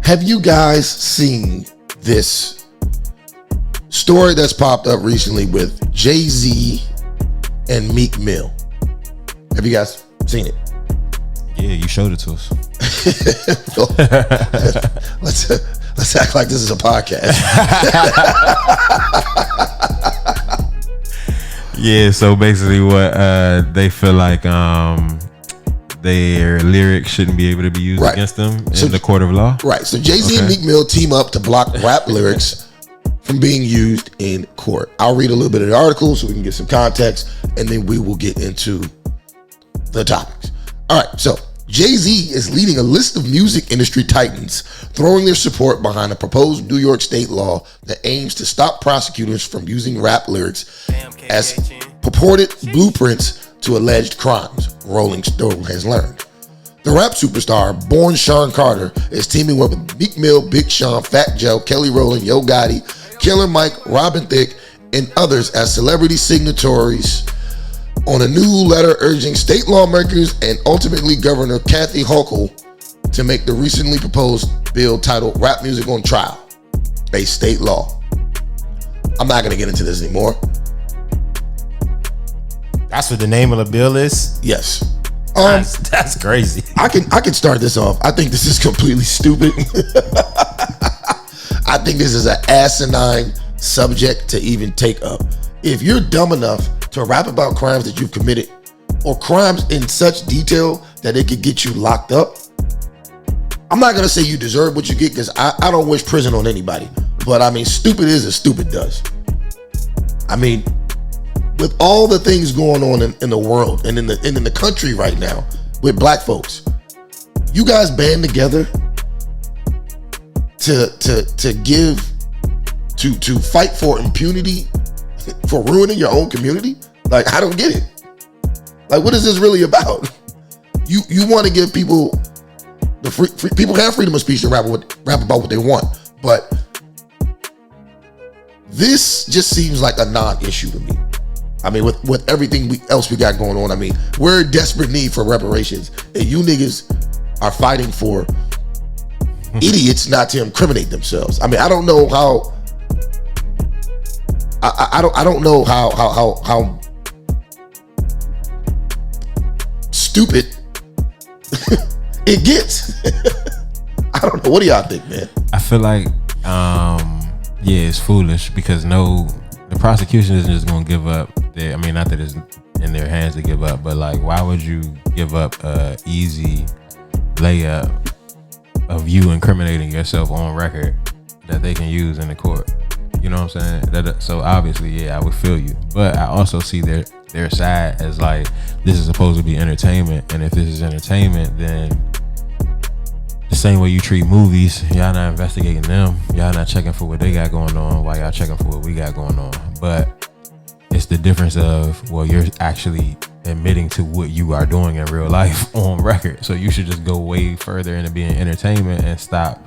Have you guys seen this story that's popped up recently with Jay-Z and Meek Mill? Have you guys seen it? Yeah, you showed it to us. Let's act like this is a podcast. Yeah, so basically what they feel like their lyrics shouldn't be able to be used against them in the court of law. Right. So Jay-Z and Meek Mill team up to block rap lyrics from being used in court. I'll read a little bit of the article so we can get some context, and then we will get into the topics. All right, so Jay-Z is leading a list of music industry titans, throwing their support behind a proposed New York state law that aims to stop prosecutors from using rap lyrics as purported blueprints to alleged crimes, Rolling Stone has learned. The rap superstar, born Sean Carter, is teaming up with Meek Mill, Big Sean, Fat Joe, Kelly Rowland, Yo Gotti, Killer Mike, Robin Thicke, and others as celebrity signatories on a new letter urging state lawmakers and ultimately Governor Kathy Hochul to make the recently proposed bill titled Rap Music on Trial a state law. I'm not going to get into this anymore. That's what the name of the bill is? Yes. That's crazy. I can start this off. I think this is completely stupid. I think this is an asinine subject to even take up. If you're dumb enough to rap about crimes that you've committed or crimes in such detail that it could get you locked up, I'm not going to say you deserve what you get because I don't wish prison on anybody. But I mean, stupid is as stupid does. I mean, with all the things going on in the world and in the country right now with black folks, you guys band together to fight for impunity for ruining your own community. Like, I don't get it. Like, what is this really about? You want to give people the free people have freedom of speech to rap about what they want, but this just seems like a non-issue to me. I mean, with everything else we got going on, I mean, we're in desperate need for reparations, and you niggas are fighting for idiots not to incriminate themselves. I mean, I don't know how. I don't know how stupid it gets. I don't know. What do y'all think, man? I feel like it's foolish because the prosecution isn't just gonna give up. I mean, not that it's in their hands to give up, but like, why would you give up a easy layup of you incriminating yourself on record that they can use in the court? You know what I'm saying? So obviously, yeah, I would feel you, but I also see their side as like, this is supposed to be entertainment, and if this is entertainment, then the same way you treat movies, y'all not investigating them, y'all not checking for what they got going on while y'all checking for what we got going on. But it's the difference of, well, you're actually admitting to what you are doing in real life on record, so you should just go way further into being entertainment and stop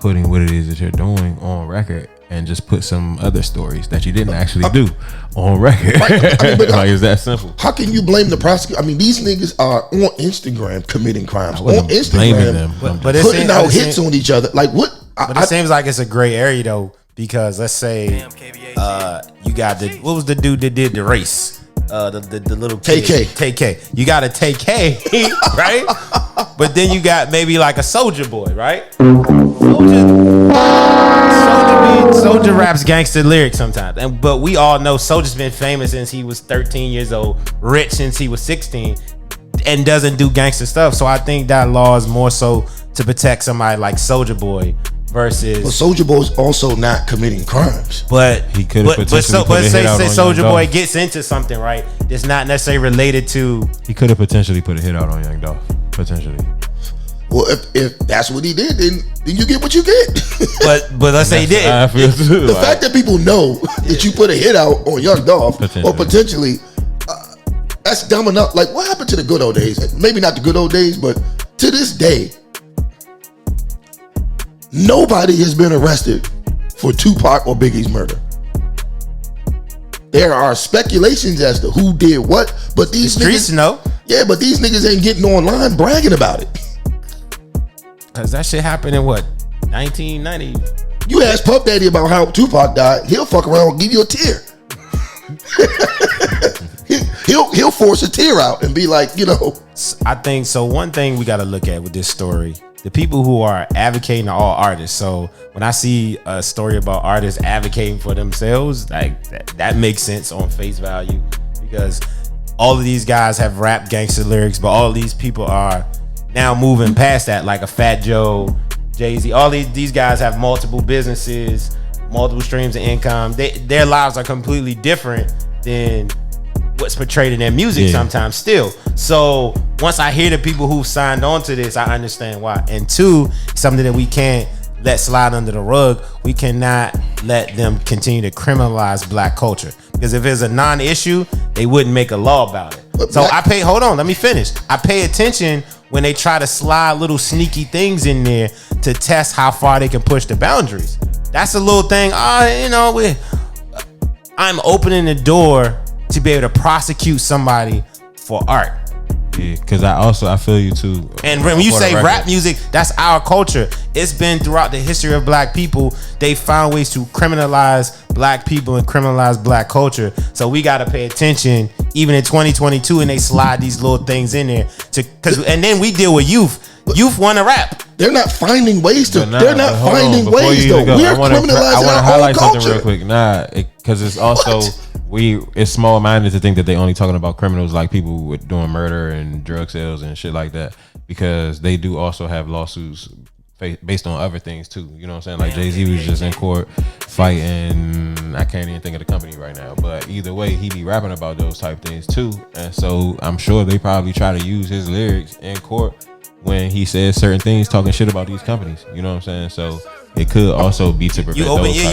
putting what it is that you're doing on record and just put some other stories that you didn't actually do on record. Right. I mean, like, it's that simple. How can you blame the prosecutor? I mean, these niggas are on Instagram committing crimes. On Instagram, but putting out hits on each other. Like, what? But it seems like it's a gray area, though, because let's say you got what was the dude that did the race? The little kid. TK. You got a TK, right? But then you got maybe like a Soldier Boy, right? Soldier raps gangster lyrics sometimes, but we all know Soldier's been famous since he was 13 years old, rich since he was 16, and doesn't do gangster stuff. So I think that law is more so to protect somebody like Soldier Boy versus. Well, Soldier Boy's also not committing crimes, but he could have potentially put a hit out on Soldier Boy gets into something, right? That's not necessarily related to. He could have potentially put a hit out on Young Dolph, potentially. Well, if that's what he did, then you get what you get. but let's say he didn't. I feel too. The fact that people know that you put a hit out on Young Dolph or potentially, that's dumb enough. Like, what happened to the good old days? Maybe not the good old days, but to this day, nobody has been arrested for Tupac or Biggie's murder. There are speculations as to who did what, but these streets know. Yeah, but these niggas ain't getting online bragging about it. Cause that shit happened in what, 1990. You ask Puff Daddy about how Tupac died, he'll fuck around and give you a tear. he'll force a tear out and be like, you know. I think so. One thing we got to look at with this story, the people who are advocating are all artists. So when I see a story about artists advocating for themselves, like that makes sense on face value, because all of these guys have rap gangster lyrics, but all of these people are now moving past that, like a Fat Joe, Jay-Z. All these guys have multiple businesses, multiple streams of income. Their lives are completely different than what's portrayed in their music sometimes still. So once I hear the people who signed on to this, I understand why. And two, something that we can't let slide under the rug. We cannot let them continue to criminalize black culture, because if it's a non-issue, they wouldn't make a law about it. So hold on, let me finish. I pay attention when they try to slide little sneaky things in there to test how far they can push the boundaries. That's a little thing. I'm opening the door to be able to prosecute somebody for art. Yeah, because I feel you too. And when you say rap music, that's our culture. It's been throughout the history of black people. They found ways to criminalize black people and criminalize black culture. So we got to pay attention, even in 2022, and they slide these little things in there. And then we deal with youth. Youth want to rap. They're not finding ways to. They're not finding ways though. We're criminalizing our own culture. Something real quick. Because it's also. It's small-minded to think that they only talking about criminals, like people with doing murder and drug sales and shit like that, because they do also have lawsuits based on other things too. You know what I'm saying? Like Jay-Z was just in court fighting. I can't even think of the company right now, but either way, he be rapping about those type things too. And so I'm sure they probably try to use his lyrics in court when he says certain things, talking shit about these companies. You know what I'm saying? So it could also be to prevent you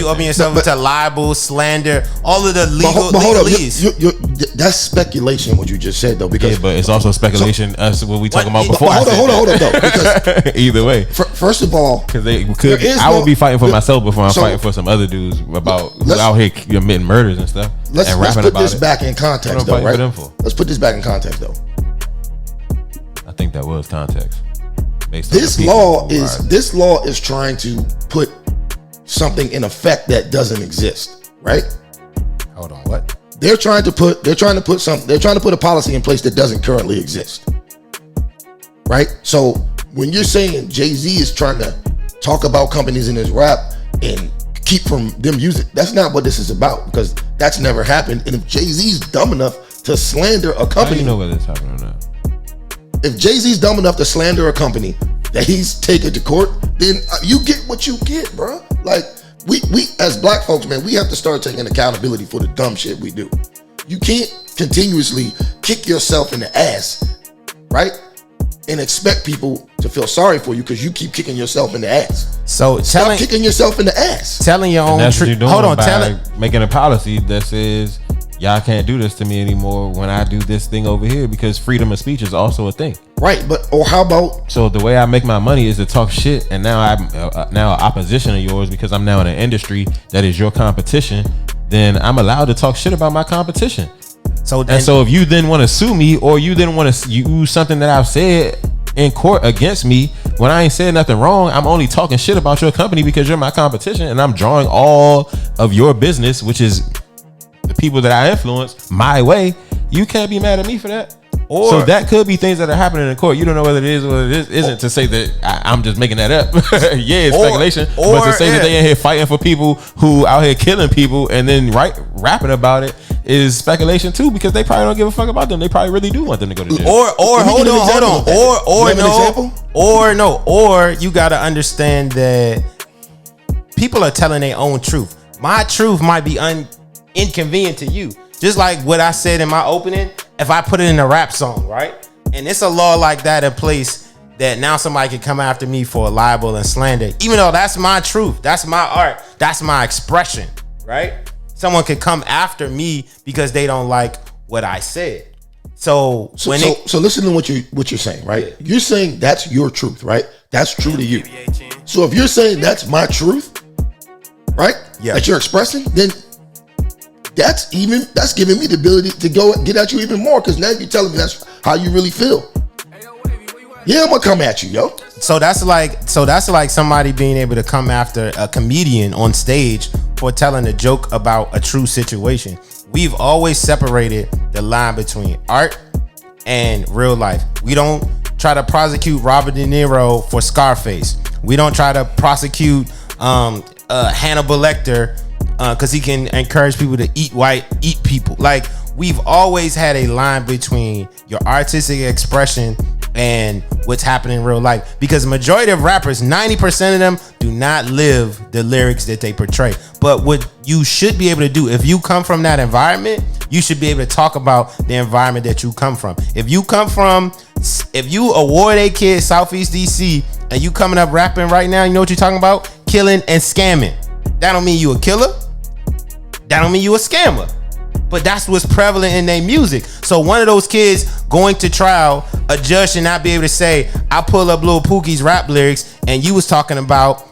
open yourself to libel, slander, all of the legal. But hold on, that's speculation. What you just said though, because but it's also speculation. What we talking about before. Hold on though. Because either way, first of all, because I would be fighting for myself before I'm fighting for some other dudes about who out here committing murders and stuff. Let's put this back in context though, right? Let's put this back in context though. I think that was context. This law is trying to put something in effect that doesn't exist, right? Hold on, what? They're trying to put a policy in place that doesn't currently exist, right? So when you're saying Jay-Z is trying to talk about companies in his rap and keep from them using, that's not what this is about, because that's never happened. And if Jay-Z's dumb enough to slander a company, how do you know whether it's happening or not? If Jay-Z's dumb enough to slander a company that he's taken to court, then you get what you get, bro. Like we as black folks, man, we have to start taking accountability for the dumb shit we do. You can't continuously kick yourself in the ass, right? And expect people to feel sorry for you because you keep kicking yourself in the ass. So stop kicking yourself in the ass. Telling your own truth. Hold on, making a policy that says y'all can't do this to me anymore when I do this thing over here, because freedom of speech is also a thing. Right, or how about? So the way I make my money is to talk shit, and now I'm now an opposition of yours because I'm now in an industry that is your competition. Then I'm allowed to talk shit about my competition. So if you then want to sue me, or you then want to use something that I've said in court against me when I ain't said nothing wrong, I'm only talking shit about your company because you're my competition, and I'm drawing all of your business, which is the people that I influence, my way. You can't be mad at me for that. So that could be things that are happening in court. You don't know whether it is or it isn't, to say that I'm just making that up. Yeah, it's speculation. But to say that they in here fighting for people who out here killing people and then rapping about it is speculation too, because they probably don't give a fuck about them. They probably really do want them to go to jail. Or you got to understand that people are telling their own truth. My truth might be inconvenient to you. Just like what I said in my opening, if I put it in a rap song, right? And it's a law like that in place that now somebody can come after me for libel and slander, even though that's my truth, that's my art, that's my expression, right? Someone could come after me because they don't like what I said. So listen to what you're saying, right? Yeah. You're saying that's your truth, right? That's true to you. So if you're saying that's my truth, right? Yeah. That you're expressing, then that's giving me the ability to go get at you even more, because now you're telling me that's how you really feel. You Yeah, I'm gonna come at you, yo. So that's like somebody being able to come after a comedian on stage for telling a joke about a true situation. We've always separated the line between art and real life. We don't try to prosecute Robert De Niro for Scarface. We don't try to prosecute Hannibal Lecter because he can encourage people to eat people. Like, we've always had a line between your artistic expression and what's happening in real life, because majority of rappers, 90% of them do not live the lyrics that they portray. But what you should be able to do, if you come from that environment, you should be able to talk about the environment that you come from. If you award a kid Southeast DC and you coming up rapping right now, you know what you're talking about? Killing and scamming. That don't mean you a killer. That don't mean you a scammer. But that's what's prevalent in their music. So one of those kids going to trial, a judge should not be able to say, I pull up Lil Pookie's rap lyrics and you was talking about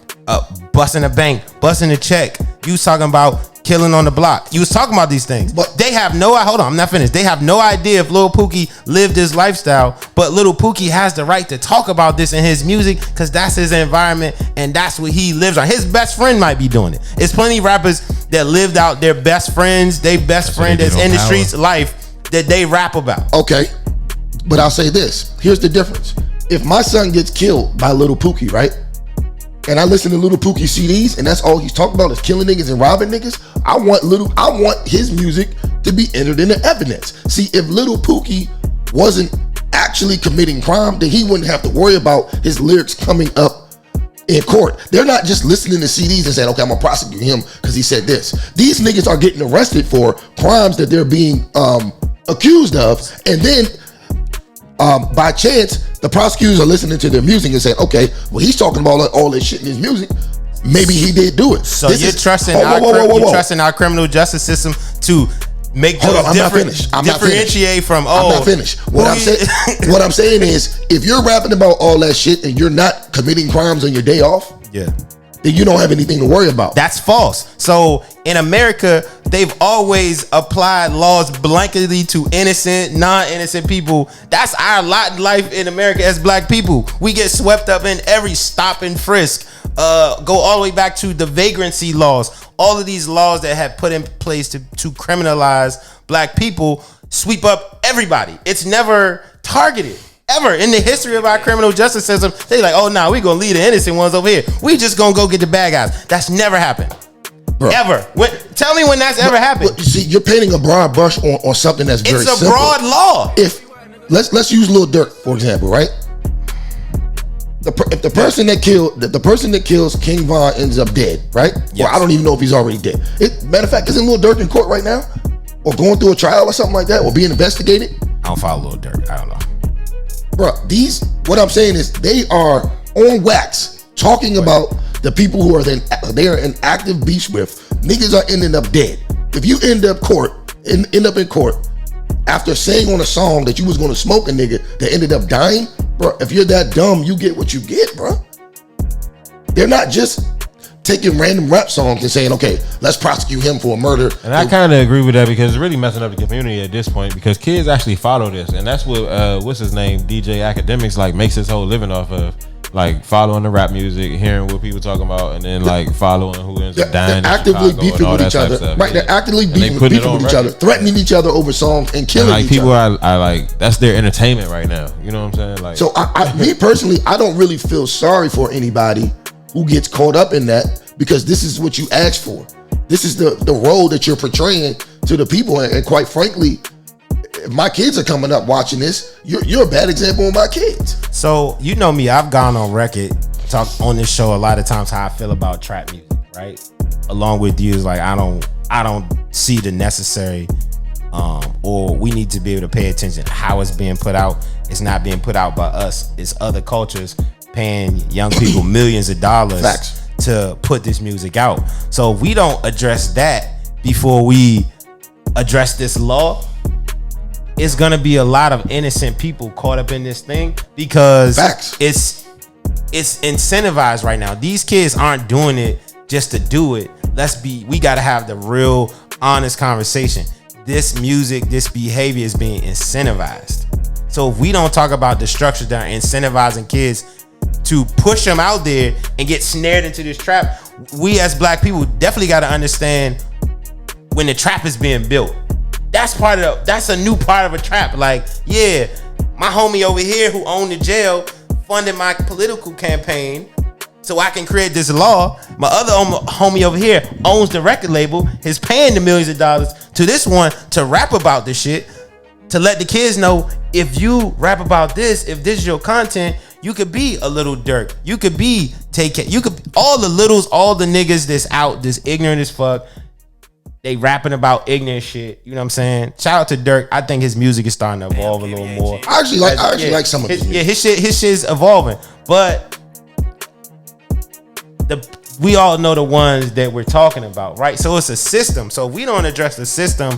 busting a bank, busting a check. You was talking about killing on the block. You was talking about these things. But they have hold on, I'm not finished. They have no idea if Lil Pookie lived this lifestyle, but Lil Pookie has the right to talk about this in his music because that's his environment and that's what he lives on. His best friend might be doing it. It's plenty of rappers that lived out their best friends, they best friend that's in the streets life that they rap about. Okay, but I'll say this. Here's the difference. If my son gets killed by Lil Pookie, right? And I listen to Lil Pookie CDs, and that's all he's talking about is killing niggas and robbing niggas. I want his music to be entered into evidence. See, if Lil Pookie wasn't actually committing crime, then he wouldn't have to worry about his lyrics coming up in court. They're not just listening to CDs and saying, okay, I'm gonna prosecute him because he said this. These niggas are getting arrested for crimes that they're being accused of, and then by chance, the prosecutors are listening to their music and saying, okay, well, he's talking about all this shit in his music. Maybe he did do it. So you're trusting our criminal justice system to make those differentiate from, I'm not finished. What I'm saying is, if you're rapping about all that shit and you're not committing crimes on your day off, yeah, then you don't have anything to worry about. That's false. So in America, they've always applied laws blanketly to innocent, non-innocent people. That's our lot in life in America as black people. We get swept up in every stop and frisk. Go all the way back to the vagrancy laws. All of these laws that have put in place to criminalize black people sweep up everybody. It's never targeted. Ever in the history of our criminal justice system, they like, oh, nah, we gonna leave the innocent ones over here. We just gonna go get the bad guys. That's never happened. Bro. Ever. Tell me when that's ever happened. You see, you're painting a broad brush on something that's very simple. It's a broad law. If let's use Lil Durk for example, right? If the person that kills King Von ends up dead, right? Yes. Or I don't even know if he's already dead. Matter of fact, isn't Lil Durk in court right now, or going through a trial or something like that, or being investigated? I don't follow Lil Durk. I don't know. Bro, what I'm saying is they are on wax talking about the people who they are in active beef with. Niggas are ending up dead. If you end up in court after saying on a song that you was gonna smoke a nigga that ended up dying, bro, if you're that dumb, you get what you get, bro. They're not just taking random rap songs and saying, okay, let's prosecute him for a murder. And I kind of agree with that because it's really messing up the community at this point because kids actually follow this. And that's what, what's his name, DJ Academics, like makes his whole living off of. Like following the rap music, hearing what people talking about, and then like following who ends up dying. They're actively beefing with each other. Right, they're actively beefing with each other, threatening each other over songs and killing each other. Like people are like, that's their entertainment right now. You know what I'm saying? Like, so me personally, I don't really feel sorry for anybody who gets caught up in that because this is what you asked for. This is the role that you're portraying to the people, and quite frankly, if my kids are coming up watching this, you're a bad example of my kids. So you know me, I've gone on record, talk on this show a lot of times how I feel about trap music, right? Along with you, is like I don't see the necessary, or we need to be able to pay attention to how it's being put out. It's not being put out by us. It's other cultures paying young people millions of dollars to put this music out. So if we don't address that before we address this law, it's gonna be a lot of innocent people caught up in this thing because it's incentivized right now. These kids aren't doing it just to do it. We gotta have the real honest conversation. This music, this behavior is being incentivized. So if we don't talk about the structures that are incentivizing kids to push them out there and get snared into this trap, we as black people definitely got to understand when the trap is being built. That's a new part of a trap. Like, yeah, my homie over here who owned the jail funded my political campaign so I can create this law. My other homie over here owns the record label, is paying the millions of dollars to this one to rap about this shit, to let the kids know, if you rap about this, if this is your content, you could be a little Dirk. You could be all the littles, all the niggas that's out, this ignorant as fuck. They rapping about ignorant shit. You know what I'm saying? Shout out to Dirk. I think his music is starting to evolve a little more. I actually like some of his music. Yeah, his shit's evolving. But we all know the ones that we're talking about, right? So it's a system. So if we don't address the system,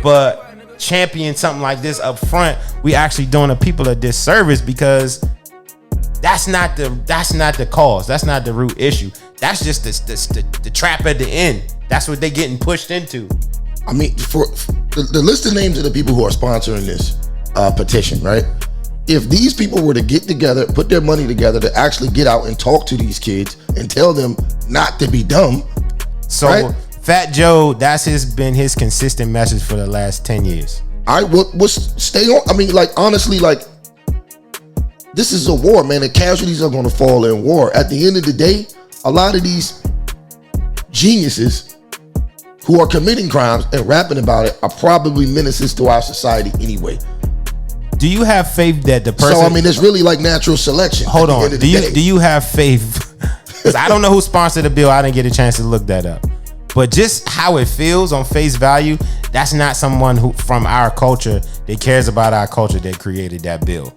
but champion something like this up front, we actually doing the people a disservice, because that's not the cause. That's not the root issue. That's just the trap at the end. That's what they getting pushed into. I mean, for the list of names of the people who are sponsoring this petition, right? If these people were to get together, put their money together to actually get out and talk to these kids and tell them not to be dumb. So right? Fat Joe, that's been his consistent message for the last 10 years. I will stay on. I mean, like, honestly, like, this is a war, man. The casualties are going to fall in war. At the end of the day, a lot of these geniuses who are committing crimes and rapping about it are probably menaces to our society anyway. Do you have faith that the person? So I mean, it's really like natural selection. Hold on. Do you have faith? Because I don't know who sponsored the bill. I didn't get a chance to look that up. But just how it feels on face value, that's not someone who from our culture that cares about our culture that created that bill.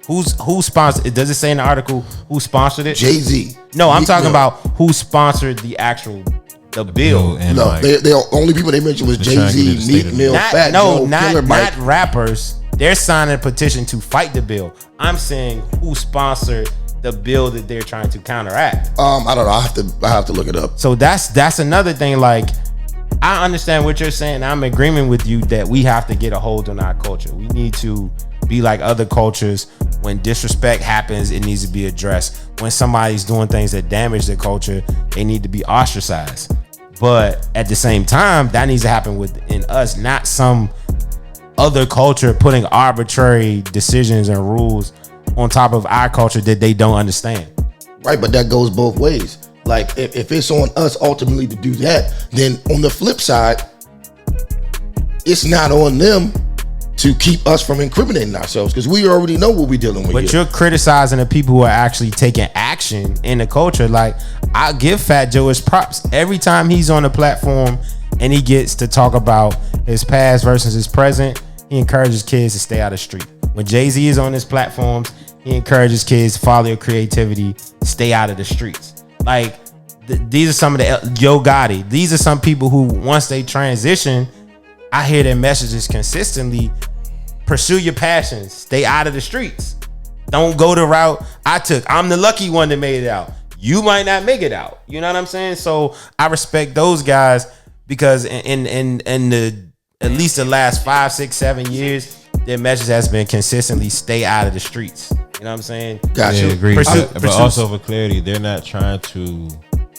Who sponsored? Does it say in the article who sponsored it? Jay-Z. No, I'm talking about who sponsored the bill. And no, like, the only people they mentioned was Jay-Z, Meek Mill, Fat Joe, Killer Mike. Not rappers. They're signing a petition to fight the bill. I'm saying who sponsored the bill that they're trying to counteract. I don't know. I have to look it up. So that's another thing. Like, I understand what you're saying. I'm in agreement with you that we have to get a hold on our culture. We need to be like other cultures. When disrespect happens, it needs to be addressed. When somebody's doing things that damage the culture, they need to be ostracized. But at the same time, that needs to happen within us, not some other culture putting arbitrary decisions and rules on top of our culture that they don't understand. Right, but that goes both ways. Like, if it's on us ultimately to do that, then on the flip side, it's not on them to keep us from incriminating ourselves, because we already know what we're dealing with. But you're criticizing the people who are actually taking action in the culture. Like, I give Fat Joe his props. Every time he's on the platform and he gets to talk about his past versus his present, he encourages kids to stay out of the street. When Jay-Z is on his platforms, he encourages kids to follow your creativity, stay out of the streets. Like, these are some of the Yo Gotti. These are some people who, once they transition, I hear their messages consistently. Pursue your passions. Stay out of the streets. Don't go the route I took. I'm the lucky one that made it out. You might not make it out. You know what I'm saying? So I respect those guys, because in the at least the last 5, 6, 7 years, their message has been consistently stay out of the streets. You know what I'm saying? Gotcha. Yeah, agree. But also for clarity, they're not trying to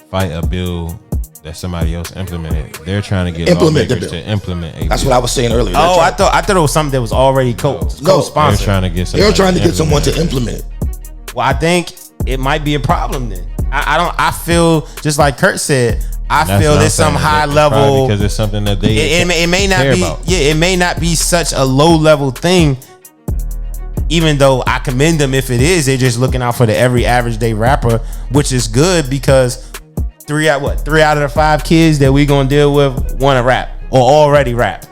fight a bill that somebody else implemented. They're trying to get lawmakers to implement a bill. That's what I was saying earlier. I thought it was something that was already co-sponsored. They're trying to get someone to implement it. Well, I think it might be a problem then. I feel just like Kurt said. I feel it's some high level, because it's something that they it may not care be about. Yeah, it may not be such a low level thing. Even though I commend them if it is, they're just looking out for the every average day rapper, which is good, because 3 out of the 5 kids that we gonna deal with want to rap or already rap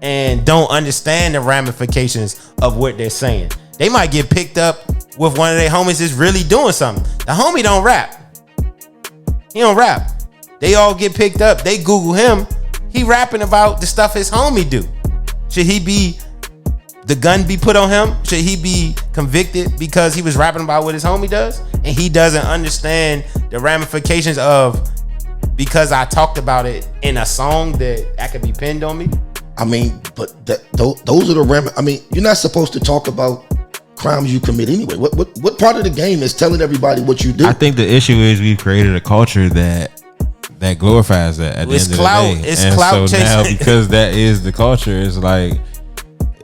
and don't understand the ramifications of what they're saying. They might get picked up with one of their homies that's really doing something. The homie don't rap. He don't rap. They all get picked up. They Google him. He rapping about the stuff his homie do. Should the gun be put on him? Should he be convicted because he was rapping about what his homie does? And he doesn't understand the ramifications of, because I talked about it in a song that could be pinned on me. I mean, but those are the I mean, you're not supposed to talk about crimes you commit anyway. What part of the game is telling everybody what you do? I think the issue is we've created a culture that glorifies that at the end of the day. It's clout so chasing. now, because that is the culture, it's like,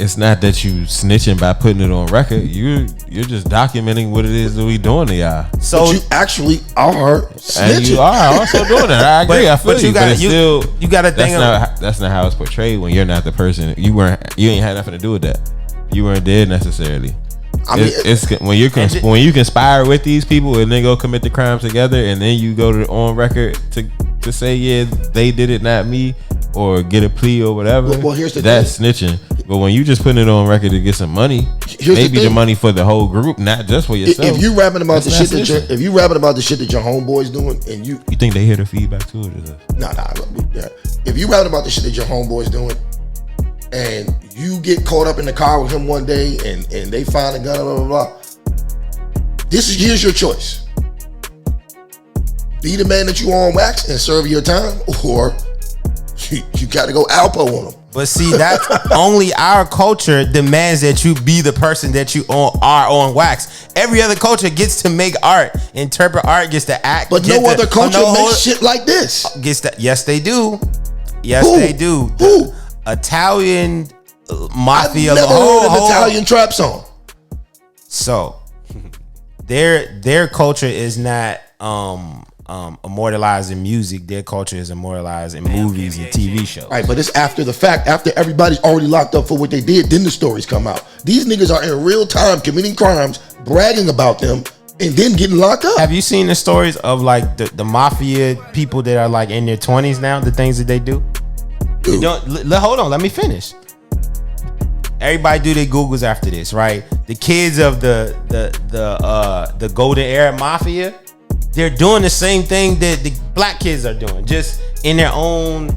it's not that you snitching by putting it on record. You're just documenting what it is that we doing to y'all. So but you actually are snitching. And you are also doing that. I agree. I feel you. But you got to think that's not how it's portrayed when you're not the person. You ain't had nothing to do with that. You weren't there necessarily. I mean, it's when you conspire with these people and then go commit the crimes together, and then you go on record to say, yeah, they did it, not me, or get a plea or whatever. Well, here's the that's thing. Snitching. But when you just putting it on record to get some money, maybe the money for the whole group, not just for yourself. If you rapping about the shit if you rapping about the shit that your homeboy's doing, and you think they hear the feedback too? Nah. If you rapping about the shit that your homeboy's doing, and you get caught up in the car with him one day, and they find a gun, blah blah blah. Here's your choice: be the man that you on wax and serve your time, or you got to go Alpo on them. But see, that's only our culture demands that you be the person that you are on wax. Every other culture gets to make art, interpret art, gets to act. But no other culture makes shit like this. Yes, they do. Yes, Who? they do. Who? Italian mafia. I've never heard an Italian trap song. So their culture is not immortalized in music. Their culture is immortalized in movies and TV shows. Right, but it's after the fact, after everybody's already locked up for what they did, then the stories come out. These niggas are in real time committing crimes, bragging about them, and then getting locked up. Have you seen the stories of like the mafia people that are like in their 20s now, the things that they do? Dude. Hold on, let me finish. Everybody do their Googles after this, right? The kids of the golden era mafia, they're doing the same thing that the black kids are doing, just in their own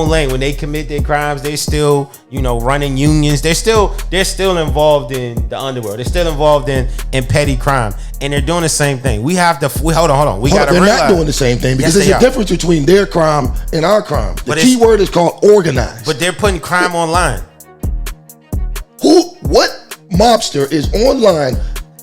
lane. When they commit their crimes, they still, running unions. They're still involved in the underworld. They're still involved in petty crime, and they're doing the same thing. Hold on. They're not doing the same thing because there's a difference between their crime and our crime. The key word is called organized. But they're putting crime online. What mobster is online?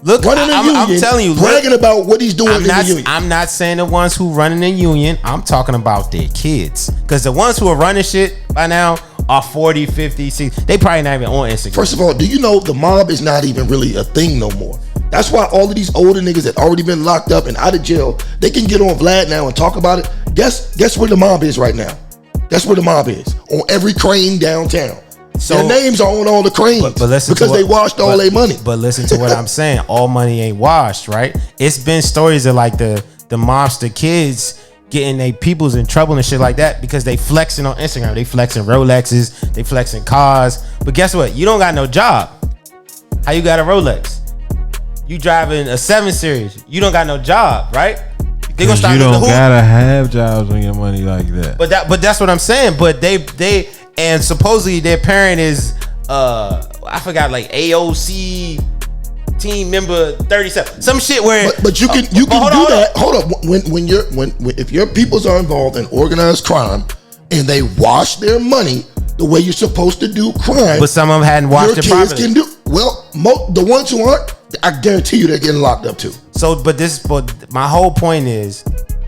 Look, I'm telling you, bragging about what he's doing in the union. I'm not saying the ones who running the union. I'm talking about their kids, because the ones who are running shit by now are 40, 50, 60. They probably not even on Instagram. First of all, do you know the mob is not even really a thing no more? That's why all of these older niggas that already been locked up and out of jail, they can get on Vlad now and talk about it. Guess where the mob is right now? Guess where the mob is? On every crane downtown. So their names are on all the cranes because they washed all their money. But listen to what I'm saying. All money ain't washed, right? It's been stories of like the mobster kids getting their peoples in trouble and shit like that because they flexing on Instagram. They flexing Rolexes. They flexing cars. But guess what? You don't got no job. How you got a Rolex? You driving a 7 Series. You don't got no job, right? They gonna start. You don't gotta have jobs on your money like that. But that's what I'm saying. But they and supposedly their parent is I forgot, like AOC team member 37, some shit where. But you can do that. Hold up, when if your peoples are involved in organized crime and they wash their money the way you're supposed to do crime, but some of them hadn't washed it properly. Can do well. The ones who aren't, I guarantee you they're getting locked up too. So, but my whole point is,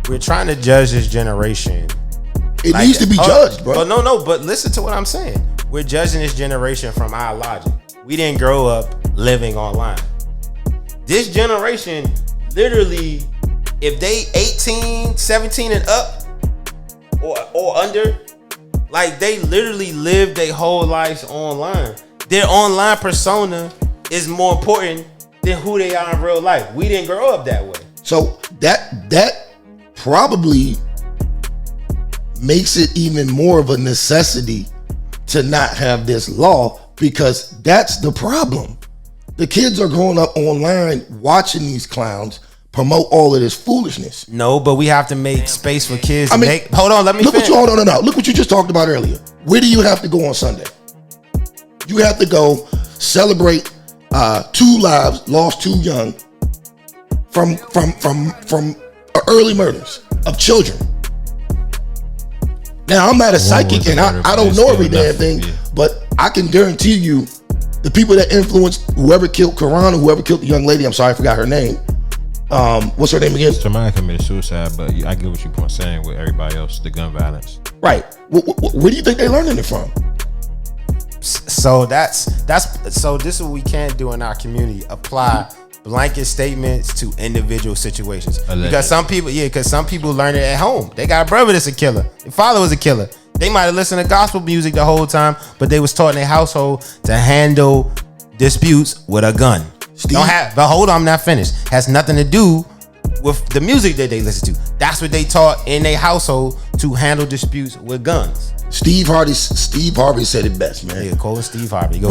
we're trying to judge this generation. It needs to be judged, bro. But no. But listen to what I'm saying. We're judging this generation from our logic. We didn't grow up living online. This generation, literally, if they 18, 17 and up, or under, like they literally live their whole lives online. Their online persona is more important than who they are in real life. We didn't grow up that way. So that probably makes it even more of a necessity to not have this law, because that's the problem. The kids are growing up online watching these clowns promote all of this foolishness. No, but we have to make space for kids. I mean, hold on, let me finish. Look what you just talked about earlier. Where do you have to go on Sunday? You have to go celebrate 2 lives lost too young from early murders of children. Now I'm not a psychic and I don't know every damn thing, but I can guarantee you the people that influenced whoever killed Karan or whoever killed the young lady, I'm sorry, I forgot her name. What's her name again? Somebody committed suicide, but I get what you're saying with everybody else, the gun violence. Right. Where do you think they learning it from? So so this is what we can't do in our community. Apply blanket statements to individual situations. Because some people learn it at home. They got a brother that's a killer. Their father was a killer. They might have listened to gospel music the whole time, but they was taught in their household to handle disputes with a gun. But hold on, I'm not finished. Has nothing to do with the music that they listen to. That's what they taught in their household, to handle disputes with guns. Steve Harvey said it best, man. Yeah, Cole and Steve Harvey. Go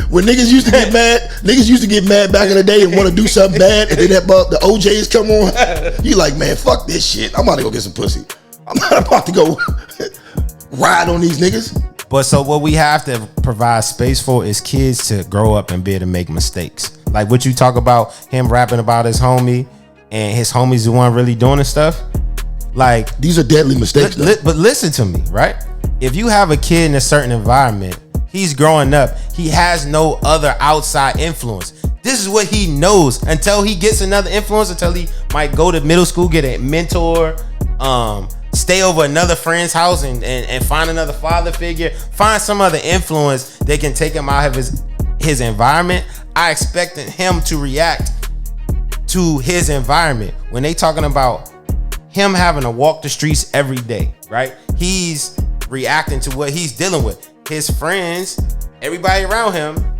when niggas used to get mad back in the day and want to do something bad, and then the OJs come on, you like, man, fuck this shit. I'm about to go get some pussy. I'm not about to go ride on these niggas. But so what we have to provide space for is kids to grow up and be able to make mistakes. Like what you talk about, him rapping about his homie, and his homie's the one really doing the stuff. Like, these are deadly mistakes. But listen to me, right? If you have a kid in a certain environment, he's growing up, he has no other outside influence. This is what he knows until he gets another influence, until he might go to middle school, get a mentor, stay over another friend's house and find another father figure, find some other influence that can take him out of his environment. I expected him to react to his environment. When they talking about him having to walk the streets every day, right? He's reacting to what he's dealing with. His friends, everybody around him,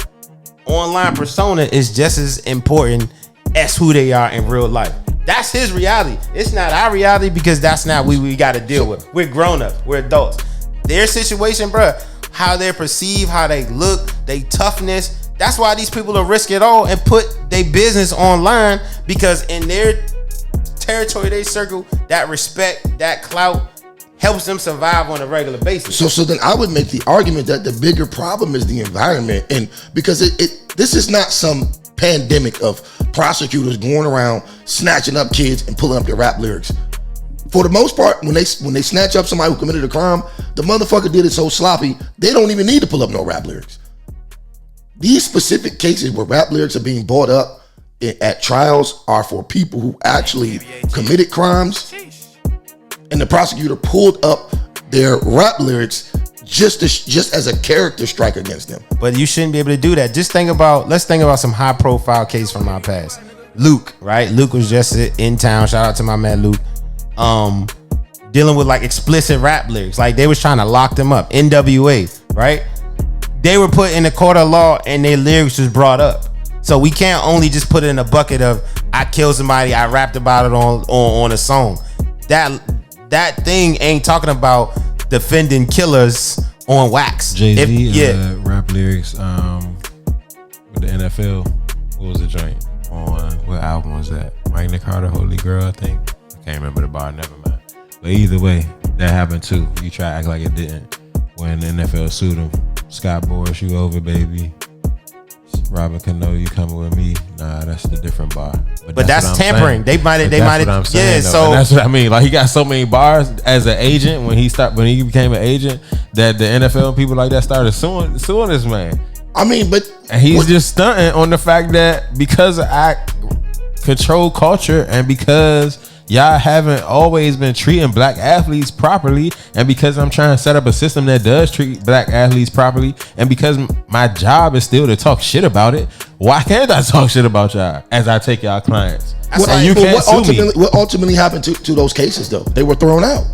online persona is just as important as who they are in real life. That's his reality. It's not our reality, because that's not what we got to deal with. We're grown-ups. We're adults. Their situation, bruh, how they're perceived, how they look, they toughness. That's why these people will risk it all and put their business online, because in their territory, they circle, that respect, that clout helps them survive on a regular basis. So then I would make the argument that the bigger problem is the environment, and because this is not some pandemic of prosecutors going around snatching up kids and pulling up their rap lyrics. For the most part, when they snatch up somebody who committed a crime, the motherfucker did it so sloppy they don't even need to pull up no rap lyrics. These specific cases where rap lyrics are being brought up at trials are for people who actually committed crimes, and the prosecutor pulled up their rap lyrics just as a character strike against them. But you shouldn't be able to do that. Let's think about some high profile case from our past. Luke, right? Luke was just in town. Shout out to my man Luke. Dealing with like explicit rap lyrics. Like they was trying to lock them up. NWA, right? They were put in the court of law and their lyrics was brought up. So we can't only just put it in a bucket of I killed somebody, I rapped about it on a song. That thing ain't talking about defending killers on wax. Jay-Z rap lyrics with the NFL. What was the joint on? What album was that? Magna Carta, Holy Girl, I think. I can't remember the bar. Never mind. But either way, that happened too. You try to act like it didn't. When the NFL sued him, Scott Boras, you over, baby. Robin Cano, you coming with me? Nah, that's the different bar. But that's tampering. Saying. They might have. Yeah, so and that's what I mean. Like he got so many bars as an agent when he became an agent that the NFL and people like that started suing this man. I mean, and he's just stunting on the fact that because I control culture and because y'all haven't always been treating black athletes properly, and because I'm trying to set up a system that does treat black athletes properly, and because my job is still to talk shit about it, why can't I talk shit about y'all as I take y'all clients? What ultimately happened to those cases though? They were thrown out.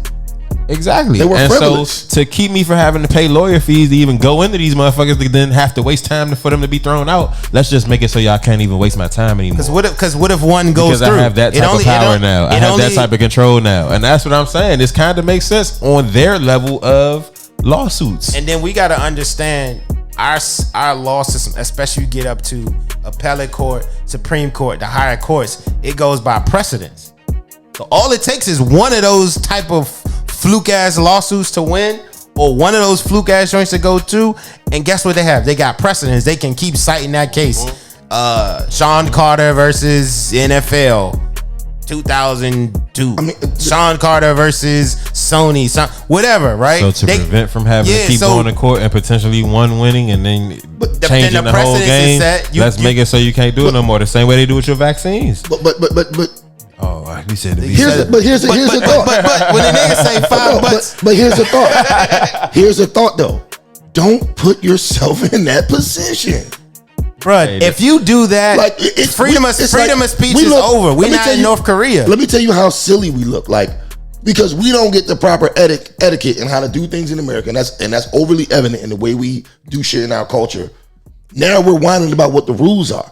Exactly. They were frivolous. So to keep me from having to pay lawyer fees to even go into these motherfuckers to then have to waste time for them to be thrown out, let's just make it so y'all can't even waste my time anymore. Because what if one goes through? Because I have that type of power now. I have that type of control now. And that's what I'm saying. This kind of makes sense on their level of lawsuits. And then we got to understand our law system, especially you get up to appellate court, Supreme Court, the higher courts, it goes by precedence. So all it takes is one of those type of fluke ass lawsuits to win, or one of those fluke ass joints to go to, and guess what they have? They got precedents. They can keep citing that case. Sean Carter versus NFL 2000 to Sean Carter versus Sony, whatever, right? So to prevent from having to keep going to court and potentially one winning and then changing the whole game, let's make it so you can't do it no more. The same way they do with your vaccines. But oh, you said here's the thought. But when the niggas say $5, but here's the thought. Here's the thought though. Don't put yourself in that position. Bruh, if you do that, like it's freedom of speech is over. We're not in North Korea. Let me tell you how silly we look, like, because we don't get the proper etiquette and how to do things in America, and that's overly evident in the way we do shit in our culture. Now we're whining about what the rules are.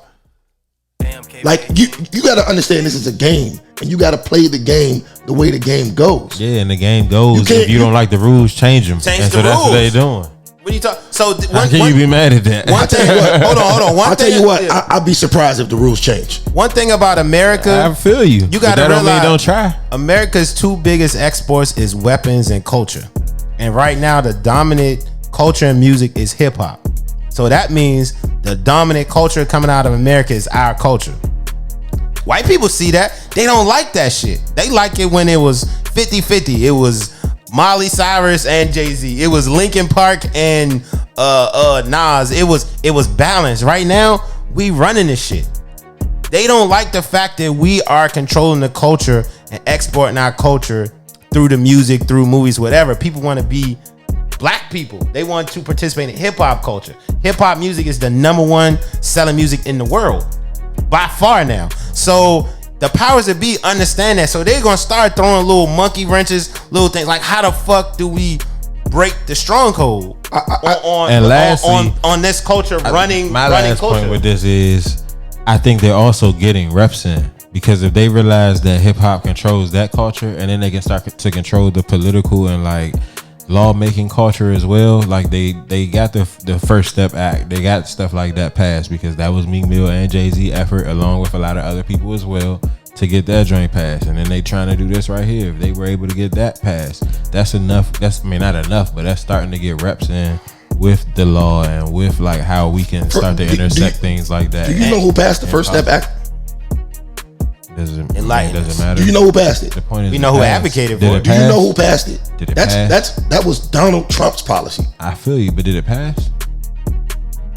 Like you got to understand this is a game, and you got to play the game the way the game goes. Yeah, and the game goes. If you don't like the rules, change them. Change and the so that's rules. what they doing. What are you talking? So how can you be mad at that? One thing, hold on. I'll tell you what. I'd be surprised if the rules change. One thing about America, I feel you. You got to realize, don't try. America's two biggest exports is weapons and culture, and right now the dominant culture in music is hip hop. So that means the dominant culture coming out of America is our culture. White people see that. They don't like that shit. They like it when it was 50-50. It was Miley Cyrus and Jay-Z. It was Linkin Park and Nas. It was balanced. Right now, we running this shit. They don't like the fact that we are controlling the culture and exporting our culture through the music, through movies, whatever. People want to be black people. They want to participate in hip-hop culture. Hip-hop music is the #1 selling music in the world by far now. So the powers that be understand that. So they're going to start throwing little monkey wrenches, little things like, how the fuck do we break the stronghold on this culture running last culture? Point with this is, I think they're also getting reps in, because if they realize that hip hop controls that culture, and then they can start to control the political and like lawmaking culture as well. Like they got the First Step Act. They got stuff like that passed because that was Meek Mill and Jay-Z effort, along with a lot of other people as well, to get that joint passed. And then they trying to do this right here. If they were able to get that passed, that's enough. Not enough, but that's starting to get reps in with the law and with like how we can start to intersect things like that. Do you know who passed the First Step Act? Doesn't matter. Do you know who passed it? The point is, we know who advocated for it. Do you know who passed it? Did it pass? That was Donald Trump's policy. I feel you, but did it pass?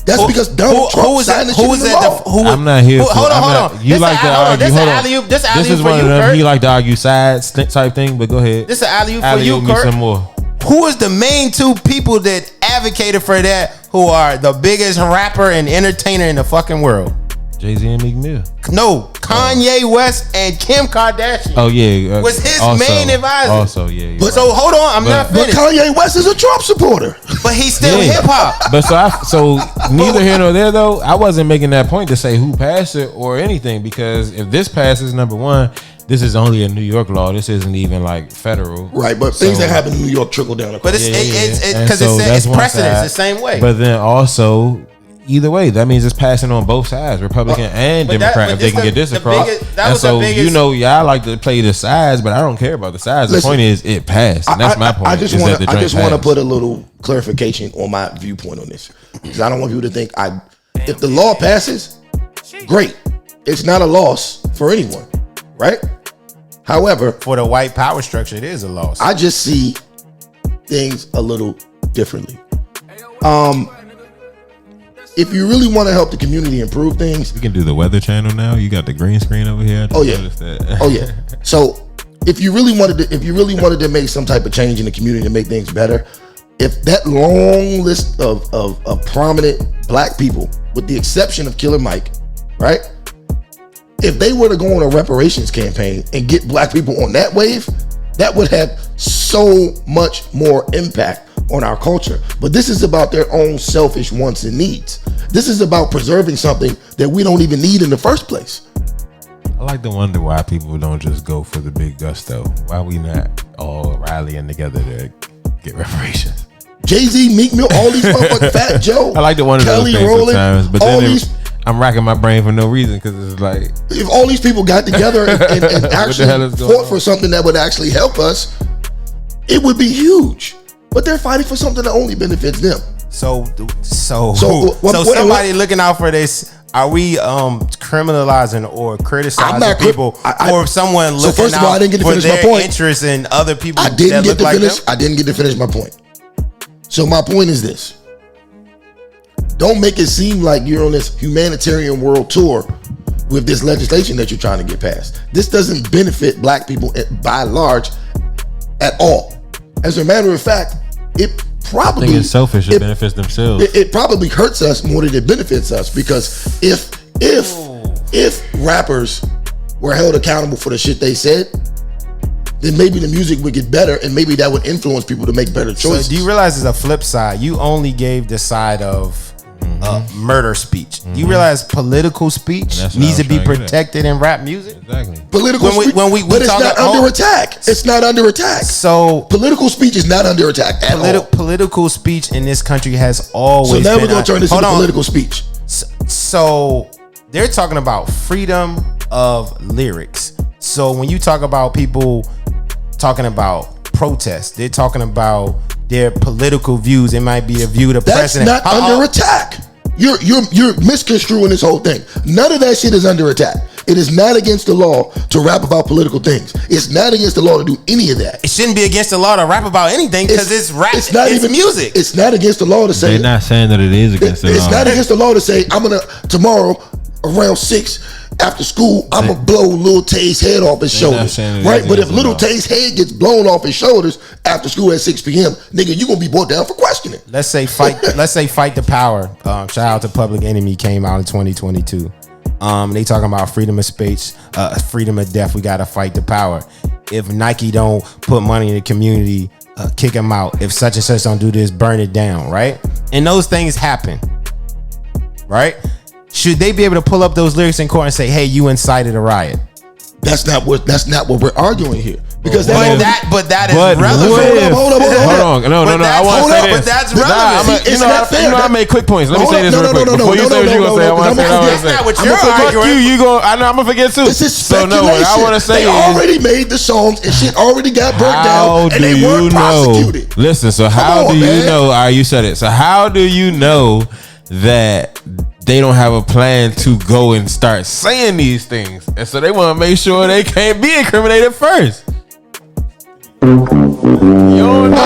That's because Donald Trump signed the shit into law. I'm not here. Hold on. You like to argue. This is one of them. You like to argue sides type thing, but go ahead. This is an alley-oop for you, Kurt. Some more. Who is the main two people that advocated for that, who are the biggest rapper and entertainer in the fucking world? Jay-Z and Meek Mill. No, Kanye West and Kim Kardashian. Oh yeah, was his main advisor. Also, yeah. But so hold on, I'm not finished. But Kanye West is a Trump supporter. But he's still hip hop. But so neither here nor there though. I wasn't making that point to say who passed it or anything, because if this passes, number one, this is only a New York law. This isn't even like federal. Right, but things that happen in New York trickle down. But it's because it's precedence the same way. But then also, either way, that means it's passing on both sides, Republican and Democrat, if they can get this across. Y'all like to play the sides, but I don't care about the sides. The point is, it passed. And that's my point. I just want to put a little clarification on my viewpoint on this, because I don't want people to think if the law passes, great. It's not a loss for anyone, right? However, for the white power structure, it is a loss. I just see things a little differently. If you really want to help the community improve things, you can do the Weather Channel now. You got the green screen over here. Oh yeah. So if you really wanted to make some type of change in the community to make things better, if that long list of prominent black people, with the exception of Killer Mike, right? If they were to go on a reparations campaign and get black people on that wave, that would have so much more impact on our culture. But this is about their own selfish wants and needs. This is about preserving something that we don't even need in the first place. I like to wonder why people don't just go for the big gusto. Why we not all rallying together to get reparations? Jay-Z, Meek Mill, all these motherfuckers, Fat Joe, I like to wonder Kelly those things Rowland, sometimes, but then I'm racking my brain for no reason, because it's like, if all these people got together and actually fought for something that would actually help us, it would be huge. But they're fighting for something that only benefits them. So somebody looking out for this Are we criminalizing or criticizing people for someone looking first of all, I didn't get to for finish their my point. interest in other people? I didn't get to like finish. them? I didn't get to finish my point. So my point is this: don't make it seem like you're on this humanitarian world tour with this legislation that you're trying to get passed. This doesn't benefit black people by and large at all. As a matter of fact, it probably, I think it's selfish. It benefits themselves. It probably hurts us more than it benefits us, because if rappers were held accountable for the shit they said, then maybe the music would get better, and maybe that would influence people to make better choices. So do you realize there's a flip side? You only gave the side of murder speech. Do you realize political speech needs to be protected in rap music? Exactly. Political speech, but it's not under attack. It's not under attack. So political speech is not under attack at all. Political speech in this country has always been. So now we're gonna turn this into political speech. So they're talking about freedom of lyrics. So when you talk about people talking about protest, they're talking about their political views. It might be a view the That's president. not under attack. You're misconstruing this whole thing. None of that shit is under attack. It is not against the law to rap about political things. It's not against the law to do any of that. It shouldn't be against the law to rap about anything because it's rap. It's not even music. It's not against the law to say. They're not saying that it is against the law. It's not against the law to say I'm gonna tomorrow around 6 after school, I'm gonna blow Lil Tay's head off his shoulders, right? But if Lil Tay's head gets blown off his shoulders after school at 6 p.m., nigga, you gonna be brought down for questioning. Let's say fight the power. Shout out to Public Enemy came out in 2022. They talking about freedom of speech, freedom of death. We gotta fight the power. If Nike don't put money in the community, kick them out. If such and such don't do this, burn it down, right? And those things happen, right? Should they be able to pull up those lyrics in court and say, "Hey, you incited a riot"? That's not what we're arguing here. Because that is relevant. Hold on. No. I want to say this. But that's relevant. I make quick points. Let me say this real quick. Before you say what you gonna say, I want to say what I want to say. That's not what you're arguing. I know I'm gonna forget too. This is speculation. So no, what I want to say they already made the songs and shit already got burnt down and they weren't prosecuted. Listen, so how do you know? You said it. So how do you know that they don't have a plan to go and start saying these things? And so they want to make sure they can't be incriminated first. You don't know.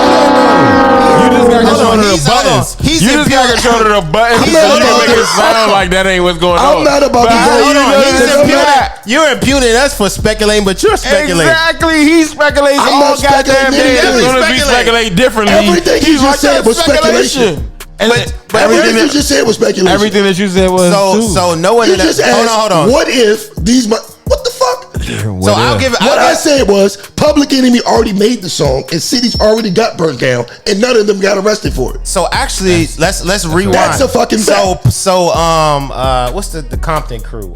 You just got control of the buttons. You just got control of the buttons. So you can make it sound like that ain't what's going on. I'm not about to go. You're impugning us for speculating, but you're speculating. Exactly. He's speculating all goddamn day. He's going to be speculating differently. Everything you just said was speculation. But everything you just said was speculation. Everything that you said was so no one. You just asked, hold on. What if these? What the fuck? So I'll give it. What I said was Public Enemy already made the song and cities already got burnt down and none of them got arrested for it. So actually, let's rewind. That's a fucking fact. So what's the Compton crew?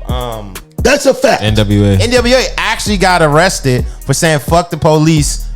That's a fact. NWA actually got arrested for saying "fuck the police"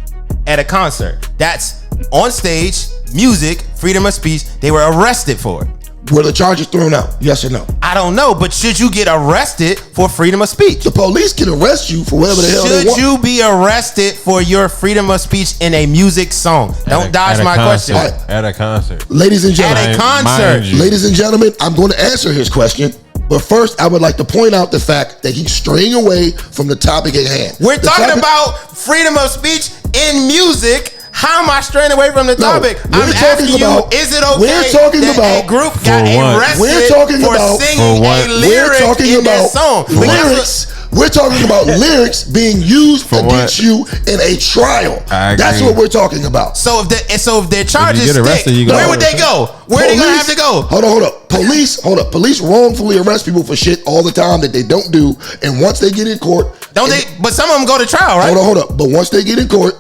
at a concert. That's on stage, music, freedom of speech. They were arrested for it. Were the charges thrown out? Yes or no? I don't know, but should you get arrested for freedom of speech? The police can arrest you for whatever the hell they want. Should you be arrested for your freedom of speech in a music song? Don't dodge my question. At a concert. Ladies and gentlemen. At a concert. Ladies and gentlemen, I'm going to answer his question. But first, I would like to point out the fact that he's straying away from the topic at hand. We're talking about freedom of speech in music. How am I straying away from the topic? I'm asking you, is it okay that a group got arrested for singing a lyric in their song? Lyrics. We're talking about lyrics being used against you in a trial. That's what we're talking about. So if their charges stick, where would they go? Where are they gonna have to go? Hold up. Police wrongfully arrest people for shit all the time that they don't do. And once they get in court, but some of them go to trial, right? Hold up. But once they get in court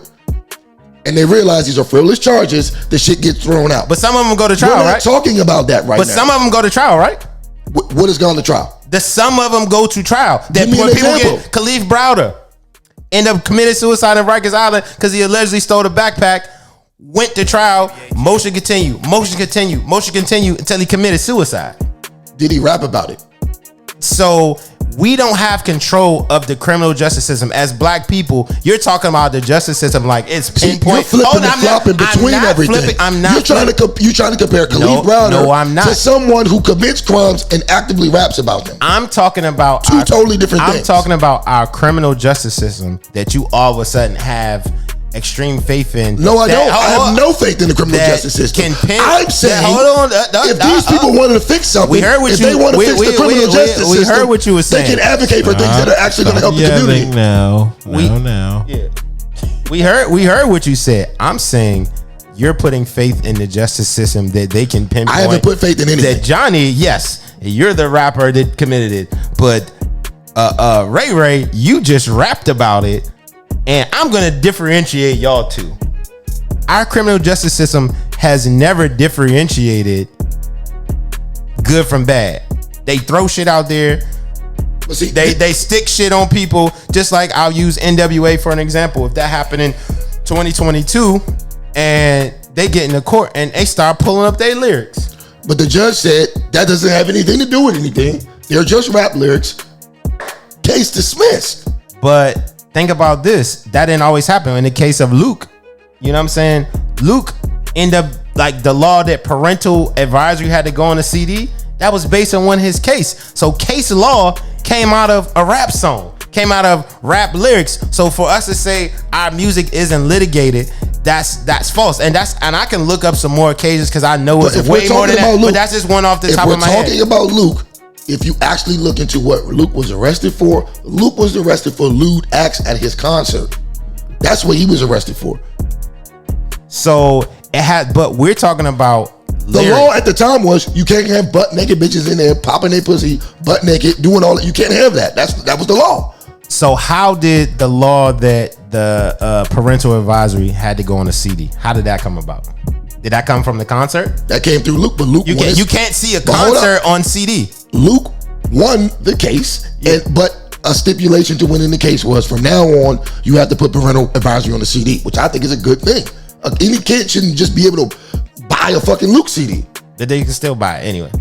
and they realize these are frivolous charges, the shit gets thrown out. But some of them go to trial, right? We're not talking about that right now. But some of them go to trial, right? What has gone to trial? Some of them go to trial. That when people get Khalif Browder end up committed suicide in Rikers Island because he allegedly stole a backpack, went to trial, motion continue until he committed suicide. Did he rap about it? So we don't have control of the criminal justice system. As black people, you're talking about the justice system like it's pinpoint. You're flipping and flopping between everything. You're trying to compare Khalid Browder to someone who commits crimes and actively raps about them. I'm talking about two totally different things. I'm talking about our criminal justice system that you all of a sudden have extreme faith in. No, I don't. I have no faith in the criminal justice system. I'm saying if these people wanted to fix something, if they want to fix the criminal justice system, heard what you were saying. They can advocate for things that are actually going to help the community. We heard what you said. I'm saying you're putting faith in the justice system that they can pinpoint. I haven't put faith in anything. That Johnny, yes, you're the rapper that committed it, but Ray, you just rapped about it. And I'm going to differentiate y'all two. Our criminal justice system has never differentiated good from bad. They throw shit out there. See, they stick shit on people. Just like I'll use NWA for an example. If that happened in 2022 and they get into court and they start pulling up their lyrics. But the judge said that doesn't have anything to do with anything. They're just rap lyrics. Case dismissed. But think about this. That didn't always happen. In the case of Luke, you know what I'm saying? Luke ended up like the law that parental advisory had to go on the CD. That was based on his case. So case law came out of a rap song, came out of rap lyrics. So for us to say our music isn't litigated, that's false. And I can look up some more occasions because I know it's way more than that. But that's just one off the top of my head. If we're talking about Luke, if you actually look into what Luke was arrested for, Luke was arrested for lewd acts at his concert. That's what he was arrested for. So it had, but we're talking about the law at the time was you can't have butt naked bitches in there popping their pussy butt naked doing all that. You can't have that. That was the law. So how did the law that the parental advisory had to go on a CD? How did that come about? Did that come from the concert? That came through Luke, but Luke you can't see a concert on CD. Luke won the case, but a stipulation to winning the case was from now on you have to put parental advisory on the CD, which I think is a good thing. Any kid shouldn't just be able to buy a fucking Luke CD. That they can still buy it anyway.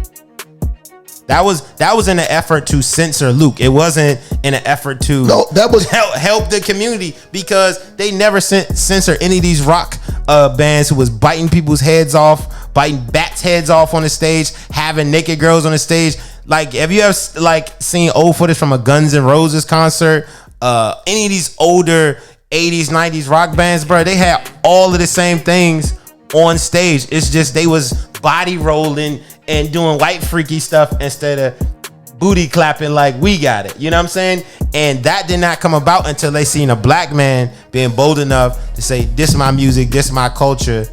That was in an effort to censor Luke. It wasn't in an effort to help the community because they never censor any of these rock bands who was biting people's heads off, biting bats' heads off on the stage, having naked girls on the stage. Like, have you ever seen old footage from a Guns N' Roses concert? Any of these older 80s, 90s rock bands, bro, they had all of the same things on stage. It's just they was body rolling and doing white freaky stuff instead of booty clapping like we got it. You know what I'm saying? And that did not come about until they seen a black man being bold enough to say, this is my music, this is my culture,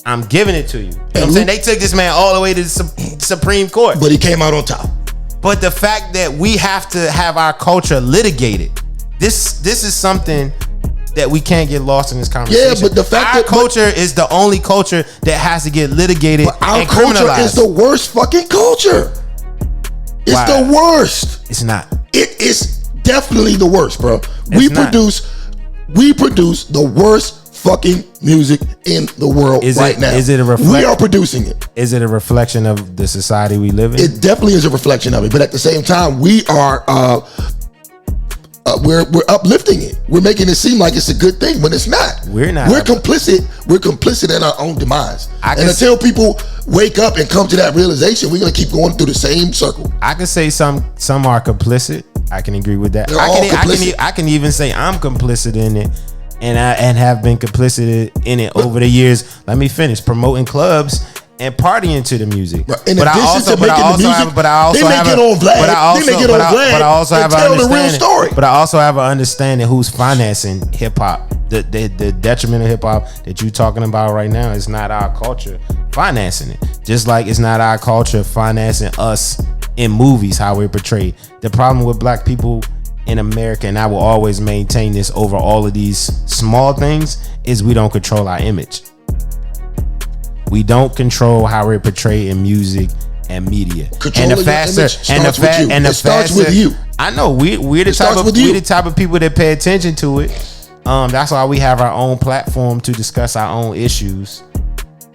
I'm giving it to you. You know what I'm saying? They took this man all the way to the Supreme Court. But he came out on top. But the fact that we have to have our culture litigated, this is something that we can't get lost in this conversation. Yeah, but the fact our culture is the only culture that has to get litigated and criminalized. Our culture is the worst fucking culture. It's the worst. It's not. It is definitely the worst, bro. We produce the worst fucking music in the world now. Is it we are producing it. Is it a reflection of the society we live in? It definitely is a reflection of it, but at the same time, we are we're uplifting it. We're making it seem like it's a good thing, but it's not. We're not. We're complicit. We're complicit in our own demise. And until people wake up and come to that realization, we're gonna keep going through the same circle. I can say some are complicit. I can agree with that. I can even say I'm complicit in it, and have been complicit in it over the years. Let me finish promoting clubs and partying to the music. In addition to making the music, they make it on Vlad. But I also have an understanding. The real story. But I also have an understanding who's financing hip hop. The detriment of hip hop that you're talking about right now is not our culture financing it. Just like it's not our culture financing us in movies, how we're portrayed. The problem with black people in America, and I will always maintain this over all of these small things, is we don't control our image. We don't control how we're portrayed in music and media. Controlling your image starts with you. I know we're the type of people that pay attention to it. That's why we have our own platform to discuss our own issues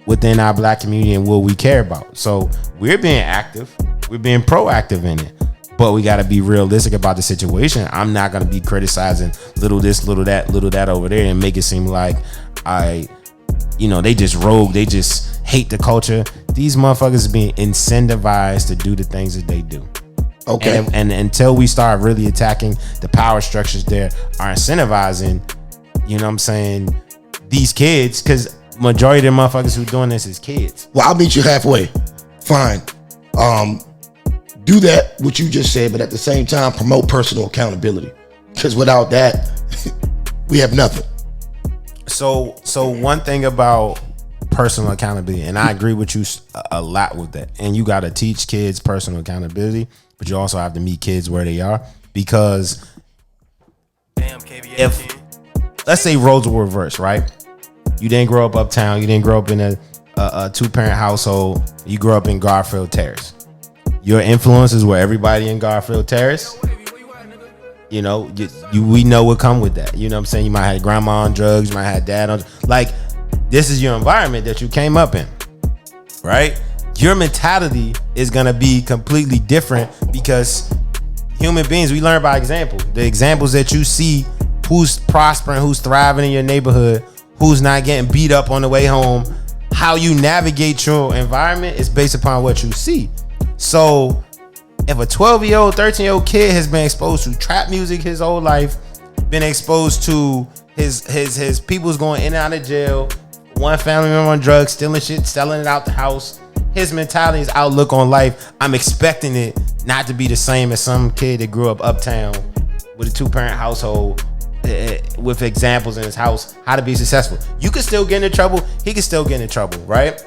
within our black community and what we care about. So we're being active. We're being proactive in it. But we got to be realistic about the situation. I'm not going to be criticizing little this, little that over there and make it seem like they just rogue. They just hate the culture. These motherfuckers are being incentivized to do the things that they do. Okay. And until we start really attacking the power structures that are incentivizing, you know what I'm saying, these kids, because majority of the motherfuckers who doing this is kids. Well, I'll meet you halfway. Fine. Do that, what you just said, but at the same time, promote personal accountability. Because without that, we have nothing. So one thing about personal accountability, and I agree with you a lot with that, and you got to teach kids personal accountability, but you also have to meet kids where they are, because if, let's say roles were reversed, right? You didn't grow up uptown, you didn't grow up in a two-parent household, you grew up in Garfield Terrace. Your influences were everybody in Garfield Terrace. You know, we know what come with that. You know what I'm saying? You might have grandma on drugs, you might have dad on, like, this is your environment that you came up in, right? Your mentality is gonna be completely different, because human beings, we learn by example. The examples that you see, who's prospering, who's thriving in your neighborhood, who's not getting beat up on the way home, how you navigate your environment is based upon what you see. So if a 12-year-old, 13-year-old kid has been exposed to trap music his whole life, been exposed to his people's going in and out of jail, one family member on drugs, stealing shit, selling it out the house, his mentality, his outlook on life, I'm expecting it not to be the same as some kid that grew up uptown with a two-parent household with examples in his house how to be successful. You can still get into trouble, he can still get into trouble, right?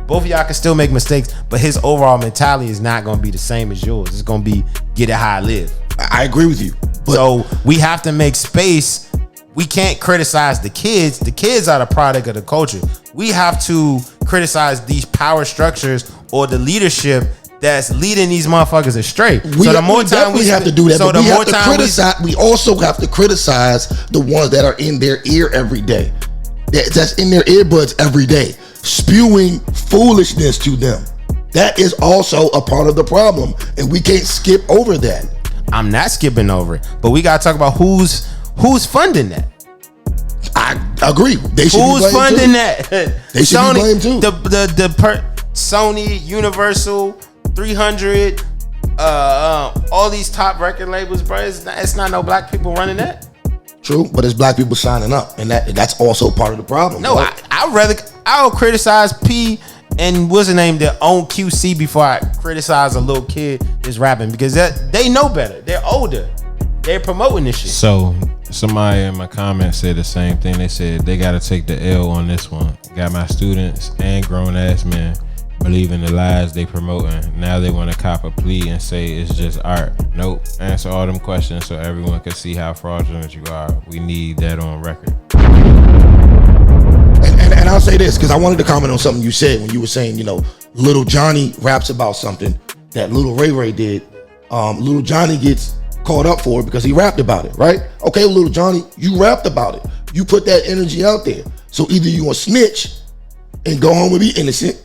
Both of y'all can still make mistakes, but his overall mentality is not going to be the same as yours. It's going to be get it how I live. I agree with you. But so we have to make space. We can't criticize the kids. The kids are the product of the culture. We have to criticize these power structures or the leadership that's leading these motherfuckers astray. We have to do that. So but we also have to criticize the ones that are in their ear every day. That's in their earbuds every day, spewing foolishness to them. That is also a part of the problem, and we can't skip over that. I'm not skipping over it, but we gotta talk about who's funding that. I agree. They should who's be blamed funding too. that? They should be blamed too. Sony, Universal, 300, all these top record labels, bro. It's not no black people running that. True, but it's black people signing up, and that's also part of the problem. No, right? I'll criticize P and what's the name that own QC before I criticize a little kid that's rapping, because they know better. They're older. They're promoting this shit. So somebody in my comments said the same thing. They said they got to take the L on this one. Got my students and grown ass men believing the lies they promoting. Now they want to cop a plea and say it's just art. Nope. Answer all them questions so everyone can see how fraudulent you are. We need that on record. And I'll say this, because I wanted to comment on something you said when you were saying, Little Johnny raps about something that Little Ray did. Little Johnny gets caught up for it because he rapped about it, right? Okay, Little Johnny, you rapped about it. You put that energy out there. So either you gonna snitch and go home and be innocent,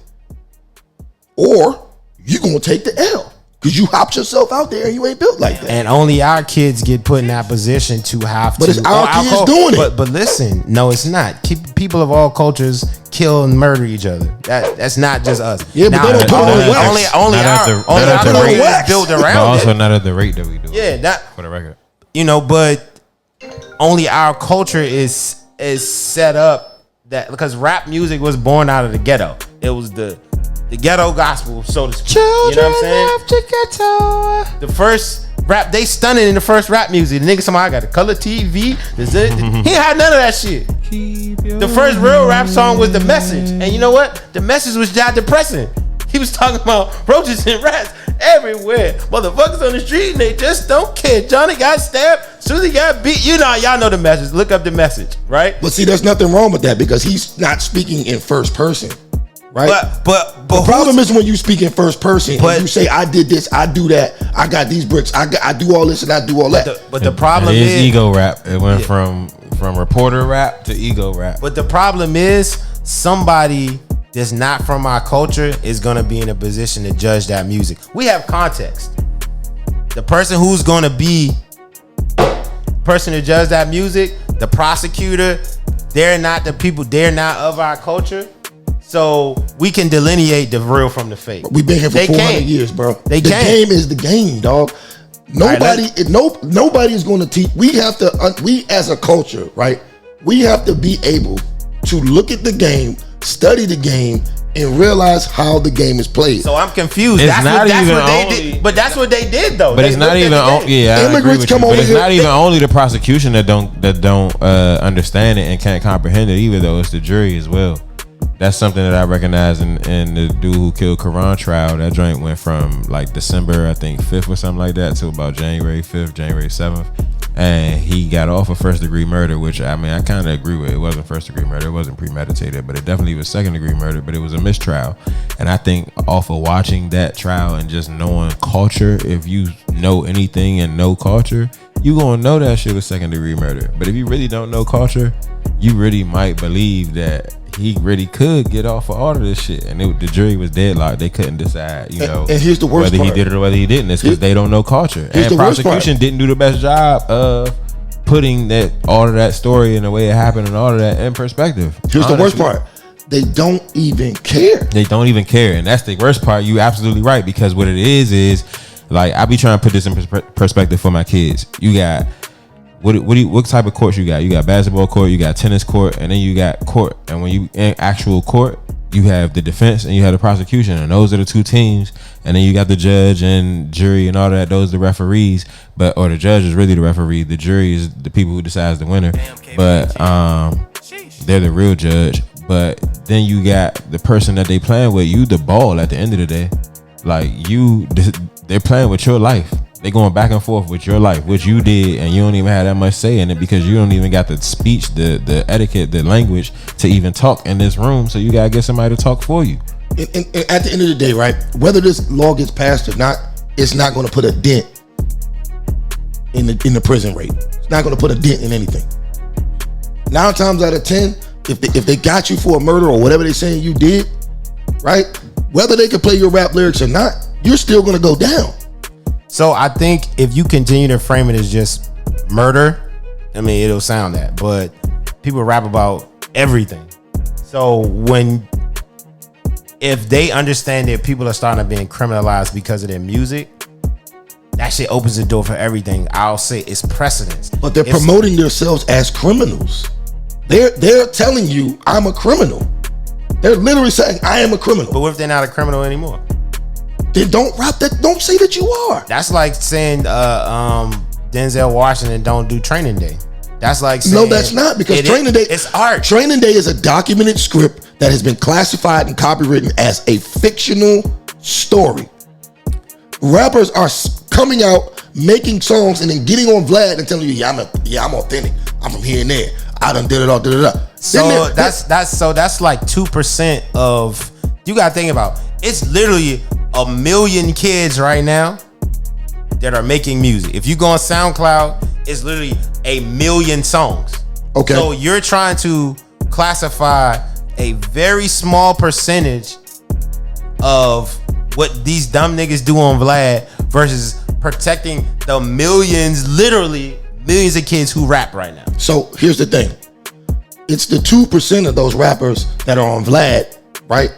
or you gonna take the L because you hopped yourself out there and you ain't built like that. And only our kids get put in that position to have but to. But it's our kids doing it. But listen, no, it's not. People of all cultures kill and murder each other. That's not just us. Yeah, but they don't put on wax. Only our kids build around it. Also not at the rate that we do. Yeah, that for the record. But only our culture is set up that, because rap music was born out of the ghetto. It was the ghetto gospel, so to speak. Children, you know what I'm saying? The first rap, they stunning in the first rap music. The nigga, somebody got a color TV. He had none of that shit. The first real rap song was The Message. And you know what? The Message was that depressing. He was talking about roaches and rats everywhere. Motherfuckers on the street and they just don't care. Johnny got stabbed. Susie got beat. Y'all know The Message. Look up The Message, right? But see, there's nothing wrong with that because he's not speaking in first person. Right, but the problem is when you speak in first person and you say I did this, I do that, I got these bricks, I do all this and I do all that. But the problem is ego rap. It went from reporter rap to ego rap. But the problem is somebody that's not from our culture is gonna be in a position to judge that music. We have context. the person who's going to be person to judge that music, the prosecutor, they're not the people, they're not of our culture. So we can delineate the real from the fake. We've been here for 400 years, bro. The game is the game, dog. Nobody is going to teach. We have to, we as a culture, right? We have to be able to look at the game, study the game, and realize how the game is played. So I'm confused. It's not even what they did. But that's what they did, though. But it's not even. Immigrants come over here. But it's not even only the prosecution that don't understand it and can't comprehend it either, though. It's the jury as well. That's something that I recognize in the dude who killed Karan trial. That joint went from like December, I think 5th or something like that, to about January 5th, January 7th. And he got off of first degree murder, which I mean, I kind of agree with. It wasn't first degree murder. It wasn't premeditated, but it definitely was second degree murder, but it was a mistrial. And I think off of watching that trial and just knowing culture, if you know anything and know culture, you gonna know that shit was second degree murder. But if you really don't know culture, you really might believe that he really could get off of all of this shit, and the jury was deadlocked. They couldn't decide, and here's the worst whether part. he did it or whether he didn't. It's because they don't know culture, and prosecution didn't do the best job of putting all of that story and the way it happened and all of that in perspective. Here's the worst part. They don't even care. They don't even care, and that's the worst part. You absolutely right, because what it is like, I be trying to put this in perspective for my kids. You got what type of courts you got? You got basketball court, you got tennis court, and then you got court. And when you in actual court, you have the defense and you have the prosecution, and those are the two teams. And then you got the judge and jury and all that. Those are the referees, or the judge is really the referee. The jury is the people who decides the winner, but they're the real judge. But then you got the person that they playing with. You the ball at the end of the day. Like, they're playing with your life. They going back and forth with your life, which you did, and you don't even have that much say in it because you don't even got the speech, the etiquette, the language to even talk in this room. So you gotta get somebody to talk for you. And at the end of the day, right, whether this law gets passed or not, it's not going to put a dent in the prison rate. It's not going to put a dent in anything. 9 times out of 10, if they got you for a murder or whatever they're saying you did, right, whether they can play your rap lyrics or not, you're still going to go down. So I think if you continue to frame it as just murder, I mean, it'll sound that, but people rap about everything. So if they understand that people are starting to being criminalized because of their music, that shit opens the door for everything. I'll say it's precedence. But they're promoting themselves as criminals. They're telling you, I'm a criminal. They're literally saying, I am a criminal. But what if they're not a criminal anymore? Then don't rap that. Don't say that you are. That's like saying Denzel Washington don't do Training Day. That's like saying, no, that's not, because Training Day, it's art. Training Day is a documented script that has been classified and copywritten as a fictional story. Rappers are coming out, making songs, and then getting on Vlad and telling you, I'm authentic. I'm from here and there. I done did it all. So that's like 2% of. You gotta think about. It's literally 1 million kids right now that are making music. If you go on SoundCloud, it's literally 1 million songs. Okay. So you're trying to classify a very small percentage of what these dumb niggas do on Vlad versus protecting the literally millions of kids who rap right now. So here's the thing. It's the 2% of those rappers that are on Vlad, right,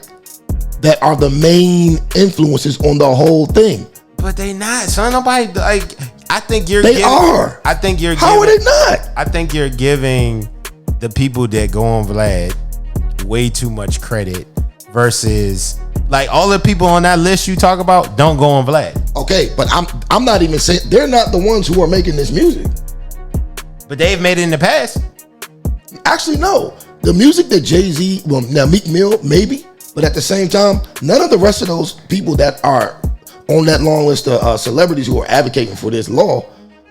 that are the main influences on the whole thing. But they not. Son, nobody, like, I think you're They are. I think you're How are they not? I think you're giving the people that go on Vlad way too much credit versus, like, all the people on that list you talk about don't go on Vlad. Okay, but I'm not even saying they're not the ones who are making this music. But they've made it in the past. Actually, no. The music that Jay-Z, well, now Meek Mill, maybe, but at the same time, none of the rest of those people that are on that long list of celebrities who are advocating for this law,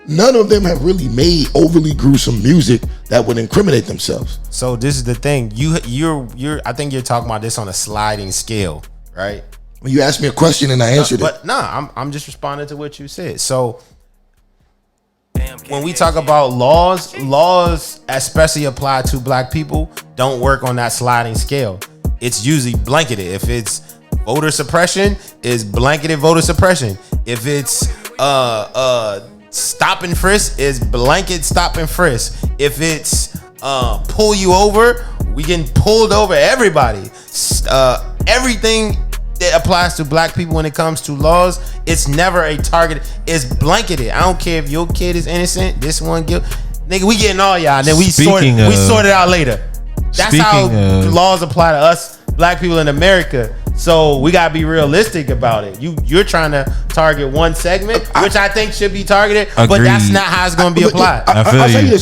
none of them have really made overly gruesome music that would incriminate themselves. So this is the thing. You're I think you're talking about this on a sliding scale, right? When you asked me a question and I answered it. But I'm just responding to what you said. So when we talk about laws especially apply to black people, don't work on that sliding scale. It's usually blanketed. If it's voter suppression, it's blanketed voter suppression. If it's stop and frisk is blanket stop and frisk. If it's pull you over, we can pulled over everybody. Everything that applies to black people when it comes to laws, it's never a target. It's blanketed. I don't care if your kid is innocent. This one guilt, nigga, we getting all y'all. And then we sort it out later. That's how laws apply to us black people in America. So we gotta be realistic about it. You're trying to target one segment, which I think should be targeted, but that's not how it's gonna be applied. I feel you.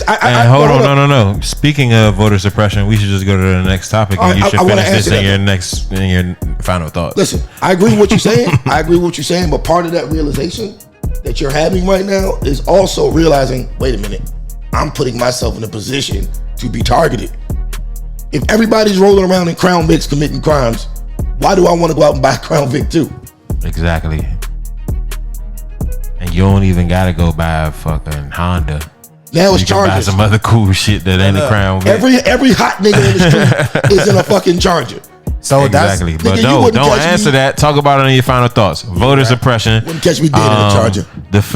Hold on, no. Speaking of voter suppression, we should just go to the next topic, and you should finish this in your final thoughts. Listen, I agree with what you're saying. But part of that realization that you're having right now is also realizing, wait a minute, I'm putting myself in a position to be targeted. If everybody's rolling around in Crown Vics committing crimes, why do I want to go out and buy Crown Vic too? Exactly. And you don't even gotta go buy a fucking Honda. Now it's you can buy some other cool shit that ain't a Crown Vic. Every hot nigga in the street is in a fucking Charger. So exactly, but no, don't answer that. Talk about it in your final thoughts. Voter suppression. Wouldn't catch me dead in a Charger.